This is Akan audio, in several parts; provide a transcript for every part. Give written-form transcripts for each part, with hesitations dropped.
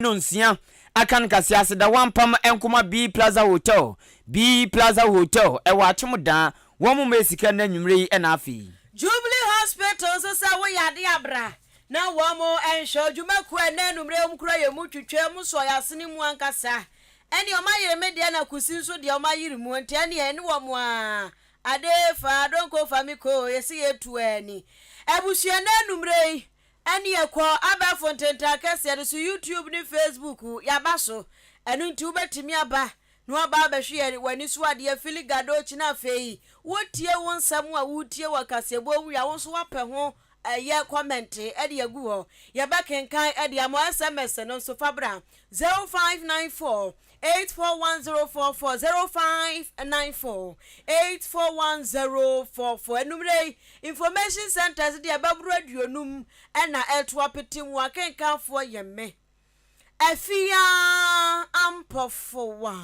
nonsia Ahenkan Kasiebo da wampam enkoma B Plaza Hotel e wa chemuda wo mu mesika na nwumre e na afi Jubilee Hospital so sa wo yade abra na wo mo ensho dwumaku na nwumre omkura yemu twetwe mu so yasene mu ankasa eni o mayire media na kusi so de o mayire mu enti eni wo mo a ade fa donko famiko yesi yetu eni ebusua na nwumre eni ekwo aba fontenta kase so YouTube ni Facebook yabaso enu nti ubetimi aba no aba behwe wani so ade afili gado chi na fei wotie wonsam a wotie wakasebo wu ya wonso wape ho ye comment ade agu ho ye bakenkan ade amo SMS no so fabra 0594 841044 0594 841044 enumre information centers de ababuru aduonum na etwapetimu akenkanfo yemme afia ampofowa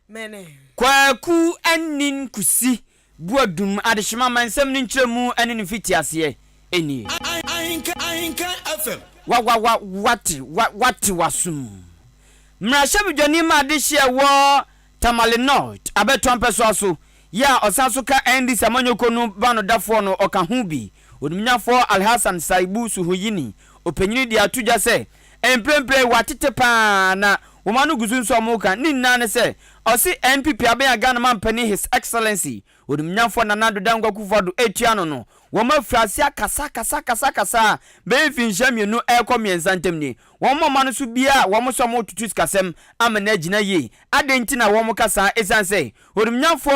mene kwaku anin kusi buadum adehima mansam ni nkyeremu ane ne fitiase eni Ahenkan FM wati wasum mrasha bidwani ma adehye wo Tamale North abeton peso aso ya osanso ka endi samanyoko no bano dafo no oka hu bi odumnyafo Alhassan Saibu Suhuyini opanyini di atuja se emprempre watete pa na womanu guzunso amuka ninna ne se osi NPP aben Ghana man pani His Excellency odumnyafo Nanado Dangwa Kufado etuano no woma frase kasa be finhyamienu ekomiensa ntemni womo manu so bia womo so mo tutu sikasem amana gina ye adenti na womo kasa esanse odumnyafo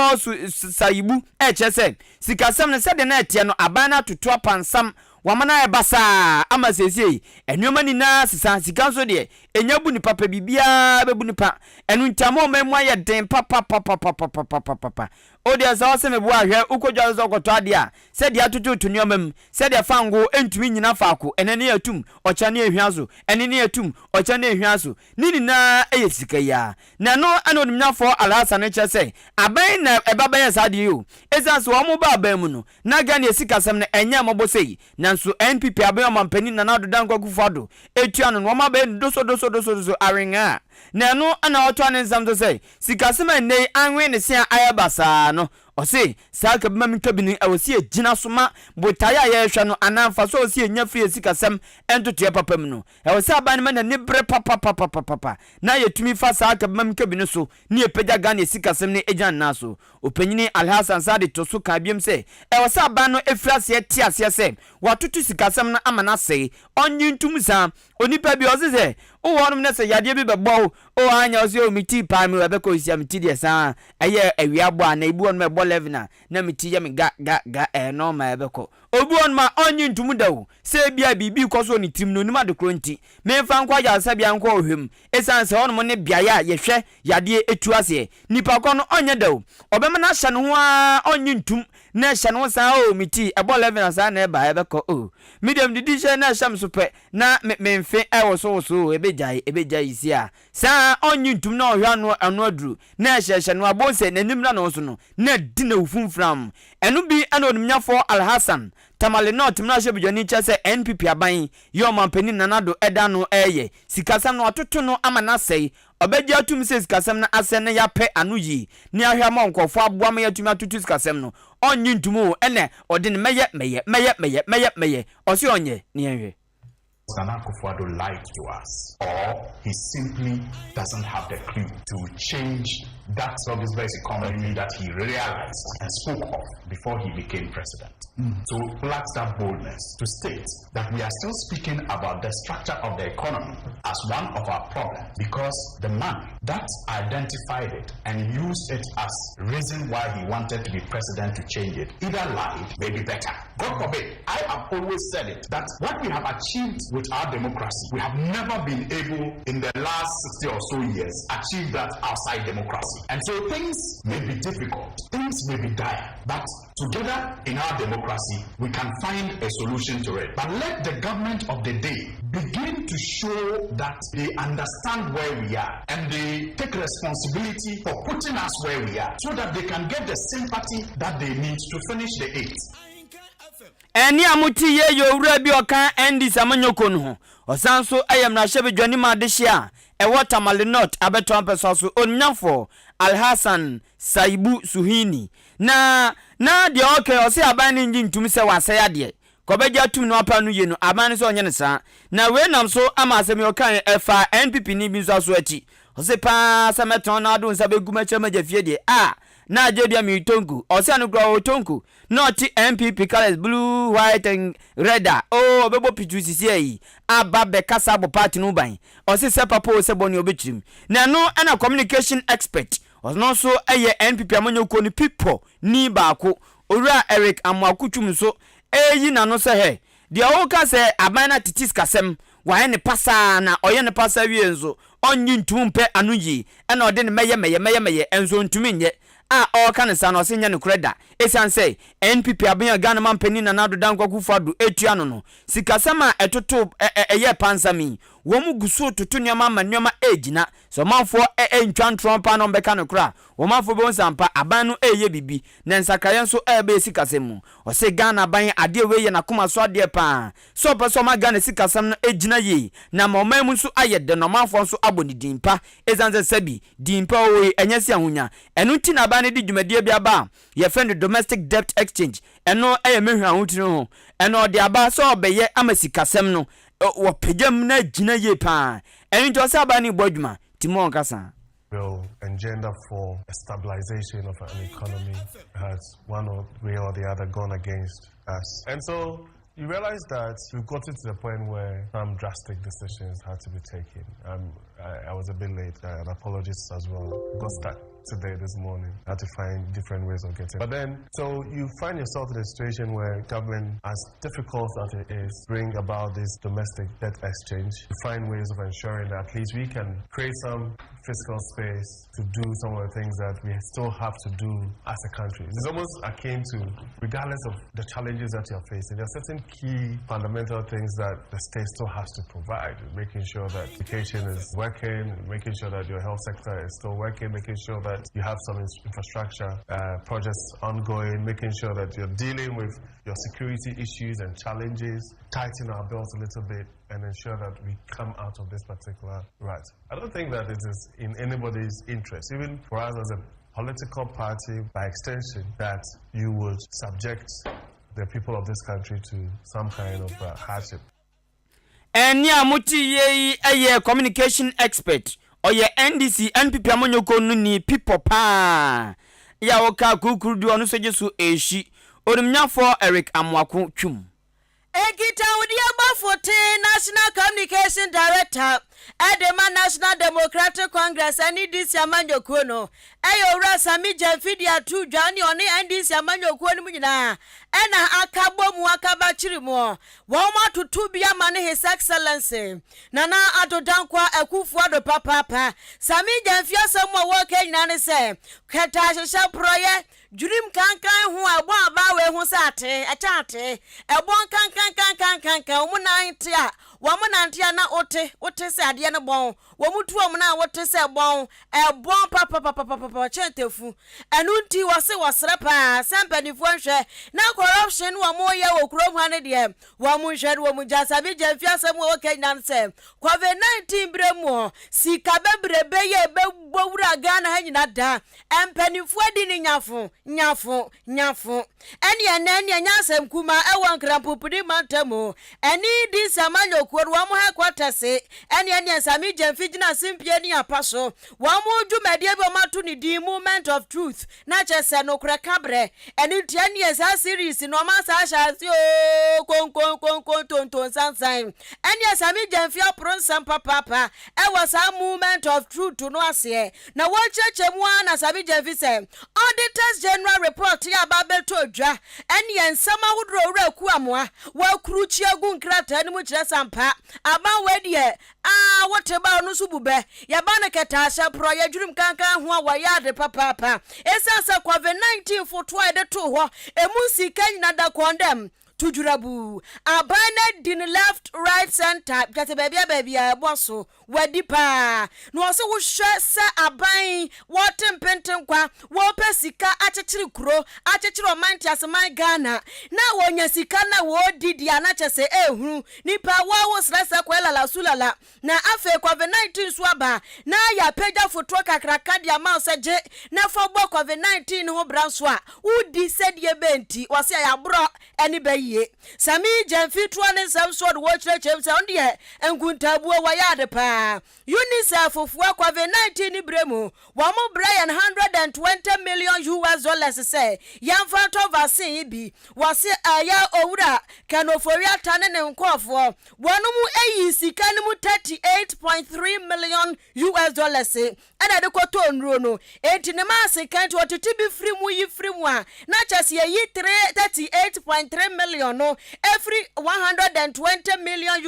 Saibu echese sikasem ne sede na etie no abana tutu apansam wamana ebasa ama sesi enwoma ni na sisa sikanso de enyabu ni papa bibia bebu ni pa enu ntamo memu aye den papa odi asawo me bo ahwe ukodwa zo koto ade a se de atutu tunyomam se de fango entumi nyina faako enene atum ocha ne ehwiazo enene atum ocha ne ehwiazo nini na eyesika ya na no anonimnyafo Alhassan chese aban na ebaban sa de yo esanso wo mo ba aban mu no na Ghana esikasem na enya mobosei nanso NPP aban mampani Nanado Dangwa Kufado etuano no ma ba doso arenga na no ana oto ane nsam say sikasem nei anwe ne sia ayabasa no ose saka bima mitwabini awasi agina soma botaya ya hwa no anamfa so osi enya free sikasem entoto papam no awasi aban ma na ne bre papa na yetumi fa saka bima mitwabini so ne epega Ghana sikasem ne agina naso opanyini Alhassan Sade to so ka biem se awasi aban no efrase tiase se watoto sikasem na amana sei onyintum sa onipa bi ozeze o wonum na se yade bi bebo o anya ozi o miti pa mi webeko isia miti de sa eye awiabo ana ibu on mebo levena na miti ya mi ga no ma ebeko obu on ma onyintum dawo se bia bibi koso ni tim no nima de kronti me fa nkwa ya sa bia nkwa ohwem esanse onum ne bia ya ye hwe yade etuase nipa ko no onye dawo obema na hye no ho a onyintum na hye no sa o miti ebo levena sa na eba ebeko o medium didi hye na hye msope na memfe ewo so ebejai isia sa onyintum na ohwa no anu aduru na hye no abonse nanimra no so no na dina ufumfram enu bi anonimnyafo Alhassan Tamale North mrashe bidwani chese NPP aban yo mampani Nanado edano eye sikasam no atoto no amana sei obeji atum se sikasam na ase ne yape anuyi ni ahwa ma nkofo aboa ma yatumi atutu sikasam no onyintumu ene ode ne meye osi onye ni enwe Ahenkan Kasiebo lied to us, or he simply doesn't have the clue to change that service-based economy that he realized and spoke of before he became president. So lacks that boldness to state that we are still speaking about the structure of the economy as one of our problems, because the man that identified it and used it as reason why he wanted to be president to change it either lied, maybe better. God forbid. I have always said it, that what we have achieved with our democracy, we have never been able in the last 60 or so years achieve that outside democracy. And so things may be difficult, things may be dire, but together in our democracy, we can find a solution to it. But let the government of the day begin to show that they understand where we are and they take responsibility for putting us where we are so that they can get the sympathy that they need to finish the 8th. eni amuti ye yowura bi oka endi samanyoko no osanso ayemna hye bedwani ma de hye a Tamale North abeto ampeso so onyamfo Alhassan Saibu Suhini na de okay ose aban ni ngintum se wase ade kobeja tum no apa no yenu aban so onye ne sa na we nam so ama asemi okan efa NPP ni bi so aso achi ose pa sameton na adu nsa beguma chema jafie de na ajedia mi tonku ose anu gro tonku not MPP colors blue white and red bebo pitu sisi yi aba be kasa bo party no ban ose se papa ose boni obetrim na no na communication expert no so eye NPP amanyo ko ni people ni baako owura Eric Amwakutwum so eyi na no se he de o ka se abana titis kasem wa ne pasa na oye ne pasa wie nzo onyi ntumpe anu yi na ode ne meye enzo ntumi nye all kan sa no se nya ne kreda esan say NPP abenya Ghana mampani na nado dan kwakufu adu etua no sikasama etoto eye pansami wo mu guso toto nyama mannyama ejina so manfo ntwan trompa no beka no kra wo manfo be onsampa aban no eye bibi na nsakaye nso ebe sikasemu o se Ghana ban ade we ye na koma so ade pa so person ma Ghana sikasam no ejina ye na momam nso ayede no manfo nso aboni dimpa ezanze sabi dimpa o enyasi ahunya enu ti na ban di dwumadie bia ba ye friend domestic debt exchange eno eye mehwa ahutiri ho eno de aba so obeye amasikasem no wo pejam na gina ye pa eni to sa ba ni bodwuma timon kasa will engender for a stabilization of an economy has one way or the other gone against us. And so you realize that we've gotten to the point where some drastic decisions had to be taken. I was a bit late, and apologies as well. Got stuck today, this morning. I had to find different ways of getting. But then, so you find yourself in a situation where government, as difficult as it is, bring about this domestic debt exchange to find ways of ensuring that at least we can create some fiscal space to do some of the things that we still have to do as a country. It's almost akin to, regardless of the challenges that you're facing, there are certain key fundamental things that the state still has to provide, making sure that education is working, making sure that your health sector is still working, making sure that you have some infrastructure projects ongoing, making sure that you're dealing with your security issues and challenges, tighten our belts a little bit and ensure that we come out of this particular rut. I don't think that it is in anybody's interest, even for us as a political party, by extension, that you would subject the people of this country to some kind of hardship. And ya muti ye a communication expert or ye NDC NPP amonyoko ni people pa ya oka kukurudu onu sejesu eshi odumnyafo Eric Amwakutwum Egita udia bafote National Communication Director Edema National Democratic Congress NDC amanyoko no Eyora Sami Jemfidi atu Jani oni NDC amanyoko no munyina ena akabo mu akaba chirimu woma tutubia mane His Excellency Nana Adodankwa Akufo-Addo papa Sami Jemfi asamu wo kenyina ne se keta hyehyɛ proye jurim kankan ho abo aba we ho sate achate ebon kankan omunante a womunante a na ote se ade ne bon womutu omuna wote se bon ebon papa chentefu enu nti wose wosre pa sempanifo nhwe na corruption wo mo ye wo kurom ha ne de wo mo nhwe wo mo jasa bi jamfi asem wo kenyan se COVID-19 bremu sika bebrebe ye bewura Ghana ha nyina da empanifo di ni nyafo eni anyasem kuma ewo nkrampopudi mantamo eni di samanyoko wo mo ha kwatase eni Sami Jemfi gina simpie ni apaso wo mo dwumadie bi o mato ni di Movement of Truth na chese no kra kabre eni tia ni esa series no ma sa shasi o kon sansan eni Sami Jemfi apron papa ewo sa Movement of Truth no ase na wo cheche mu na Sami Jemfi se Auditors General Report ya babeto dwa eni ensama hudro wura kuamoa wa kruchi agu nkrata ni mu kire sampa aban wedie wote ba no subube ya ba na ketasha pro ya jurim kankan ho wa ya de papa esasa COVID-19 foto ede to ho emusi kanyina da condemn tujurabu abana din left right center kate baby boso wadi pa no ɔse wo hwɛ sɛ aban wɔte mpenten kwa wɔpɛ sika akyekere kuro akyekere ɔman tiaseman Ghana na wɔnya sika na wɔdi dia na kyese ehunu nipa wɔwo srɛsɛ kwa lala sulala na afe COVID-19 so aba na ya pagya foto kakraka dia ma ɔsɛgye na fa bɔ COVID-19 ho branso a udi sɛdie benti wɔse ya bro ani baye sami jamfitro ne nsɛm so de wɔkyerɛkyerɛ sɛ ɔde enkuntabuo wɔyade pa UNICEF fofuo COVID-19 ni bremu wɔmo Brian $120 million sɛ yamfa to vaccine bi wɔse aya owura kanoforia tane ne nkɔfoɔ wɔnom eyi sika ne mu $38.3 million ɛna de kɔtɔ nro no enti ne ma sika nti ɔtete bi firi mu yi firi mu a na kyɛse yi 38.3 million no every $120 million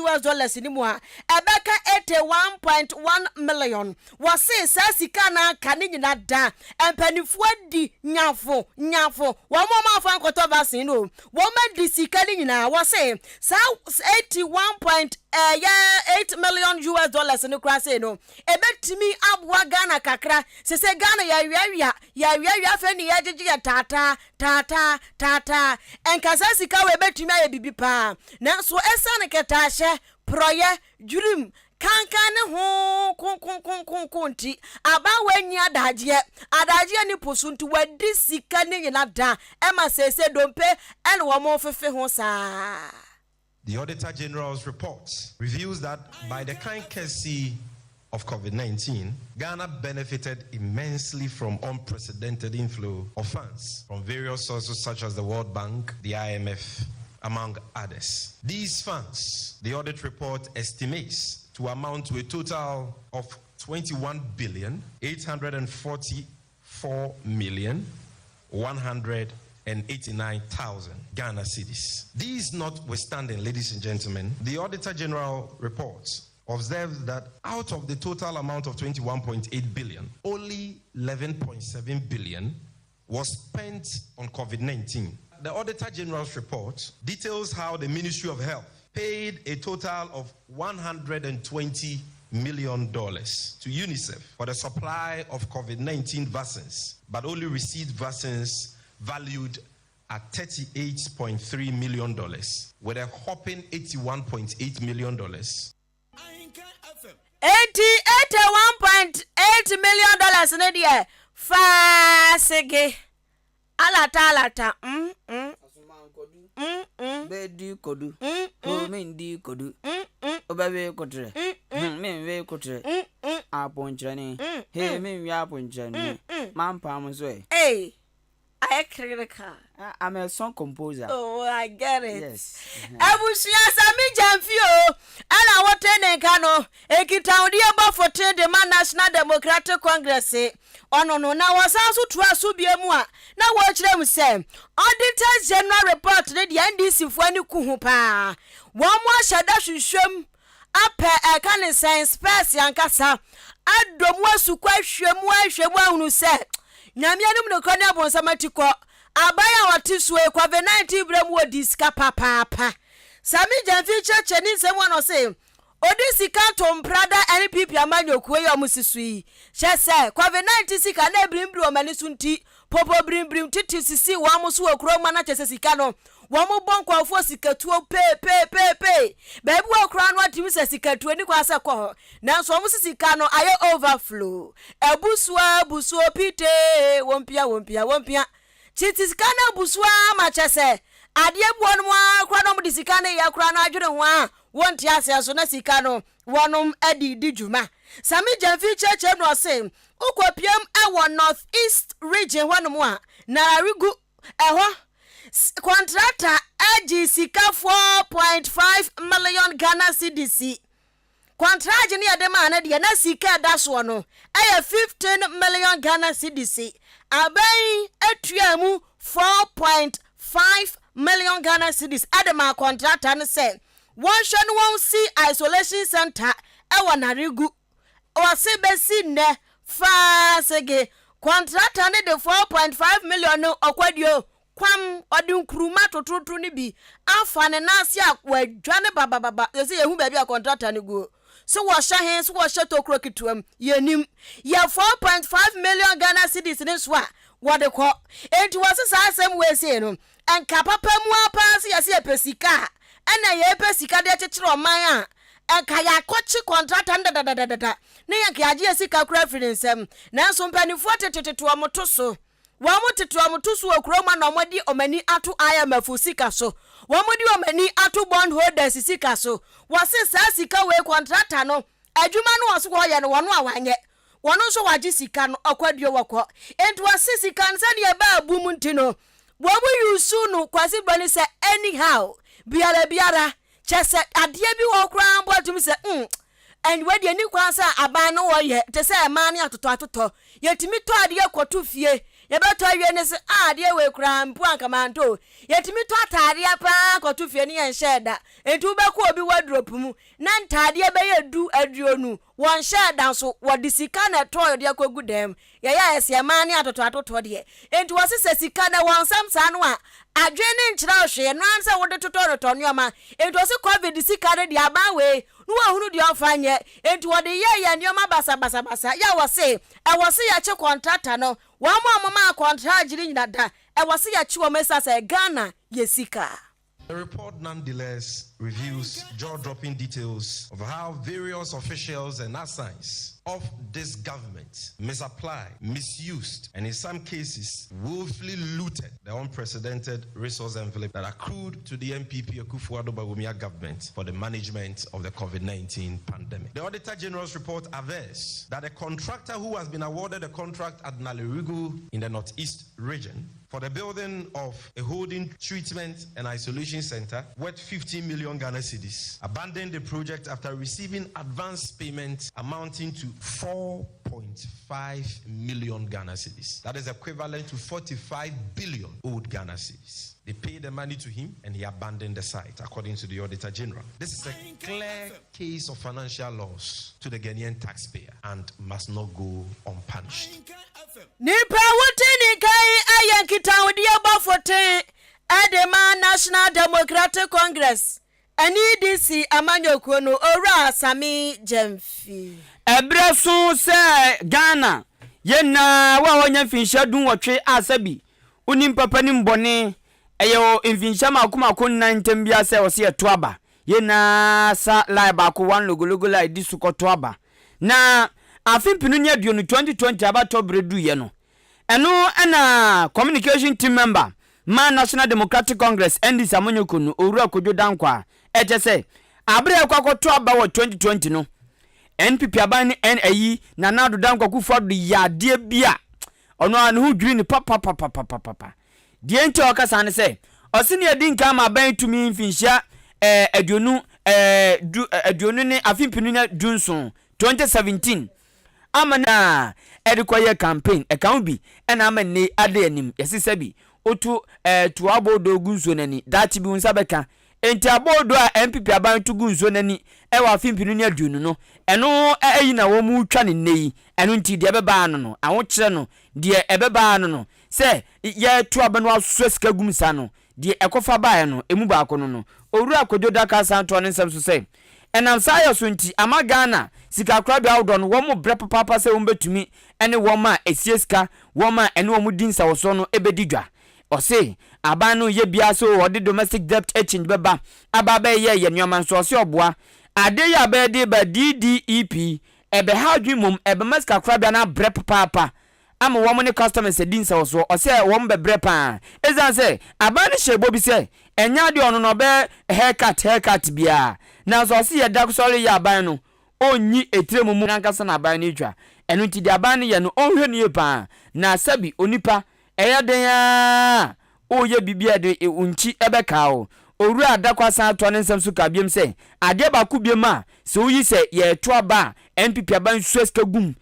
ni mu a ɛbɛka 81.1 million wɔse saa sika na ka ne nyina da empanifoɔ di nyafo wɔn ma fa nkɔtɔ vaccine no wɔn ma di sika ne nyina wɔse saa 81.8 million ne kura say no ebetimi aboa Ghana kakra sese Ghana ya wiawia fe ni yagege ya tata enkasa sika we betimi aye bibi pa na so esane keta hye proye jurim kankan ne ho konti aba wanyi adaje ni posuntu wadi sika ne nyina da ema sese dompe ene wo mo fefe ho saa. The Auditor General's report reveals that by the kind courtesy of COVID-19, Ghana benefited immensely from unprecedented inflow of funds from various sources such as the World Bank, the IMF, among others. These funds, the audit report estimates to amount to a total of 21,844,189,000 Ghana cedis. These notwithstanding, ladies and gentlemen, the Auditor General reports observes that out of the total amount of 21.8 billion, only 11.7 billion was spent on COVID-19. The Auditor General's report details how the Ministry of Health paid a total of $120 million to UNICEF for the supply of COVID-19 vaccines, but only received vaccines valued at $38.3 million, with a whopping $81.8 million. $81.8 million ne die fasege alata bedi kodu o mendi kodu obawe kotre menwe kotre aponchane he menwe aponchane mampam so I critical. I'm a song composer. Oh, I get it. Yes. Ebusia sami jamfio. Ana wotene kano. Ekitaudi aba fote de man National Democratic Congress. Ono no na wasanso tuaso biemu a na wo kire mu se. Auditor General report de NDC fo ani kuhu pa. Wo mo ahyada hwehwem apɛ ɛka ne science space yankasa. Adom wasukwa hwemu ahunu se. Nyamianum no kone abonsamatiko abaya watiswe COVID-19 bremu odiska papa sami jamfi cheche ni nsem no se odisika tomprada NPP amanyokuwe yo musisui chese COVID-19 sika na brimbri o mani sunti popo brimbrim titi sisi wa musu okuro mana chese sika no wa mu bonkofo sikatuo pe bebu okuro no atimi se sikatuo ni kwase ko na so mu sika no ayo overflow busuo pite wompia chiti sika na busua ma chese adie buonu akura no mu disika na ya kura na adwere ho a wonti ase so na sika no wonom adi dijuma sami jamfi cheche no se ukopiem ewo North East region wonom a na rigu eho contractor agi sika 4.5 million Ghana cedis contract ni adema na de na sika da so no aya 15 million Ghana cedis abai atuamu 4.5 million Ghana cedis adema contractor no say one shon won see isolation center ewa na rigu o se besi ne fa sege contractor ne de 4.5 million no okwadio kwam odin kuruma tototo ni bi afa ne nase akwadwane baba yesi yehu ba bi a contractor ne go so wo hye hen so wo hye tokro kituam yenim ye 4.5 million Ghana cedis ne so a wo de ko enti wo se sa asem we se no enka papa mu apa se ye pesika ena ye pesika de chechire oman a enka ya kochi contractor ndadadadada ne yanka age esika kura friensem nanso mpanifo teteteto omoto so wamu tetu amutusu okroma na omodi omani atu IMF sika so wamudi omani atu bond holders sika so wase sa sika we contractor no adwuma no waso ho ye no wono awanye wono so waji sika no akwaduo wokọ enti wase sika nsa de ba abum ntino wamu yusu no kwasi bani se anyhow biara chese ade bi wo kra mbo atum se and we de ni kwansa aban no wo ye te se man ya atoto yetimi to ade akoto fie yebeto awie ne se ade we kura mpu ankamanto yetimi to atade apa akoto fie ne yen sheda entu be ko obi wardrobe mu na ntade be yedu aduonu won sheda so wodi sika na to de akogu dem ya ese man ne atoto de entu wose sika na won samsa no a adwene nkyira hwe no ansa wode toto nneoma entu wose covid sika ne de aban we no ahunu de ofanye entu wode ye nneoma basa ya wose ya che contractor no wama contract jiri nyada wose ya che wo mesasa Ghana yesika. The report nonetheless reveals jaw-dropping details of how various officials and assigns of this government misapplied, misused, and in some cases willfully looted the unprecedented resource envelope that accrued to the MPP Akufo-Addo Bawumia government for the management of the COVID-19 pandemic. The Auditor General's report avers that a contractor who has been awarded a contract at Nalerigu in the Northeast region for the building of a holding, treatment and isolation center worth 15 million Ghana cedis abandoned the project after receiving advance payment amounting to 4.5 million Ghana cedis. That is equivalent to 45 billion old Ghana cedis. They paid the money to him and he abandoned the site, according to the Auditor General. This is a clear case of financial loss to the Ghanaian taxpayer and must not go unpunished. Nipa wutini kai ayankita odi abafote Adema National Democratic Congress NDC amanyokuo no ora Sami Jemfi ebreso se Ghana yena wa wonya finsha dun wotwe asabi unim papa ni mbone eyo mfinsha makoma ko 19 bia se wose etoaba yena sa lai ba ko wan logologo lai disukoto aba na afimpinu nya duo no 2020 abato bredu ye no eno na communication team member National Democratic Congress NDC amonyoko no owura kojo dankwa eje se abre akwakoto aba wo 2020 no NPP aban ni NAyi na nado dankwa Akufo-Addo yade bia ono anu hu dwiri ni papa die nche okasa ne se osini edi nka ma ban tumi mfinhia aduonu ne afimpinu nya dunson 2017 amana edikoye campaign bi ena amane ade anim yesisabi otu tuabodo gunso nani dati bi unsa beka enti abodo a MPP aban tu gunso nani ewa afimpinu nya aduonu no eno eyi na wo mu twa ne nei eno nti de beba no awo kire no de ebeba no se ye tu abano aso sika gumsa no de ekofa bae no emu ba akono no owura akojoda ka santo ne nsem so se enam sayo so nti ama Ghana sika krado awdo no wo mo bre papa se wo betumi ene wo ma esieska wo ma ene wo mu dinsa wo so no ebedidwa ose aban no ye bia so wo de domestic debt exchange beba aba ye nyoman so ose oboa ade ya be de ba DDEP ebe ha dwumom ebe maska krado na bre papa ama wo mo ne customers edinsa wo so ose wo mo bebre pa ezan se aban ne shebo bi se enya de ono no be haircut bia na so ose ye dak sori ya aban no onyi etiremu mu nankasa na aban ne twa enu ti de aban ne ye no onhwe ne pa na sabi onipa eya den a o ye bibia de unchi ebeka o owura adakwa san ato ne nsem so ka biem se ade ba ku biem a se oyi se ye to aba NPP aban sueska gum